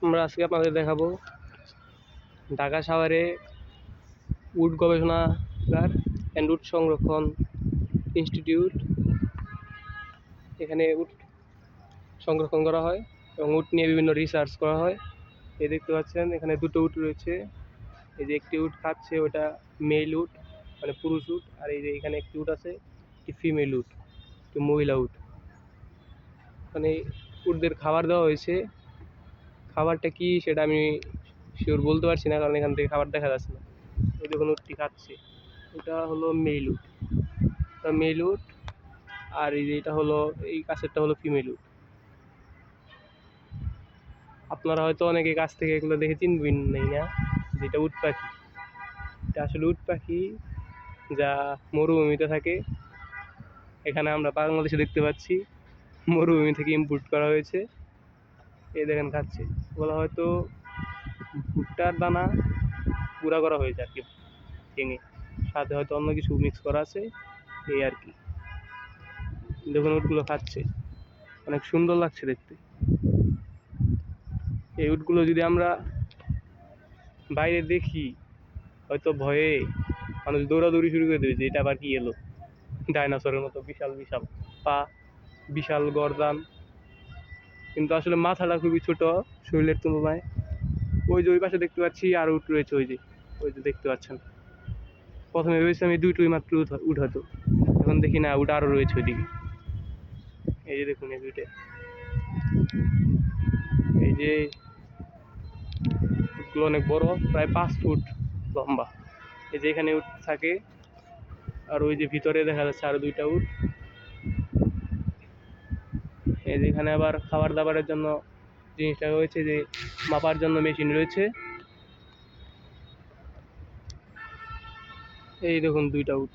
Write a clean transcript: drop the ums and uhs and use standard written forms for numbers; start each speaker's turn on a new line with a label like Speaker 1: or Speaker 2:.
Speaker 1: আমরা আজকে আপনাদের দেখাবো ঢাকা শহরে উট গবেষণাগার অ্যান্ড উট সংরক্ষণ ইনস্টিটিউট। এখানে উট সংরক্ষণ করা হয় এবং উট নিয়ে বিভিন্ন রিসার্চ করা হয়। এই দেখতে পাচ্ছেন এখানে দুটো উট রয়েছে। এই যে একটি উট খাচ্ছে, ওটা মেল উট মানে পুরুষ উট, আর এই যে এখানে একটি উট আছে, একটি ফিমেল উট, একটি মহিলা উট। মানে উটদের খাবার দেওয়া হয়েছে। খাবারটা কি সেটা আমি শিওর বলতে পারছি না, কারণ এখান থেকে খাবার দেখা যাচ্ছে না। ওই দেখুন উটটি খাচ্ছে, ওটা হলো মেল উট, ওটা মেল উট, আর এই যে এটা হলো, এই কাছেরটা হলো ফিমেল উট। আপনারা হয়তো অনেকে কাছ থেকে এগুলো দেখে চিনবেন নাই না, যেটা উট পাখি। এটা আসলে উট পাখি যা মরুভূমিতে থাকে। এখানে আমরা বাংলাদেশে দেখতে পাচ্ছি, মরুভূমি থেকে ইম্পোর্ট করা হয়েছে। এই দেখেন খাচ্ছে, ওগুলো হয়তো ভুট্টার দানা গুঁড়া করা হয়েছে আর কি, ভেঙে, সাথে হয়তো অন্য কিছু মিক্স করা আছে, এই আর কি। দেখুন উটগুলো খাচ্ছে, অনেক সুন্দর লাগছে দেখতে। এই উটগুলো যদি আমরা বাইরে দেখি, হয়তো ভয়ে মানুষ দৌড়াদৌড়ি শুরু করে দেবে যে এটা আবার কি এলো, ডাইনোসরের মতো বিশাল বিশাল পা, বিশাল গর্দান, কিন্তু আসলে মাথাটা খুবই ছোট শরীরের তুলনায়। ওই যে ওই পাশে দেখতে পাচ্ছি আর উট রয়েছে, ওই যে দেখতে পাচ্ছেন। প্রথমে ভেবেছিলাম এই দুইটোই মাত্র উট হয়তো, এখন দেখি না, উট আরো রয়েছে ওইদিকে। এই যে দেখুন এই দুইটা, এই যে উটগুলো অনেক বড়, প্রায় 5 ফুট লম্বা। এই যে এখানে উট থাকে, আর ওই যে ভিতরে দেখা যাচ্ছে আরো দুইটা উট। এই যে এখানে আবার খাবার দাবারের জন্য জিনিসটা রয়েছে, যে মাপার জন্য মেশিন রয়েছে। এই দেখুন দুইটা উট।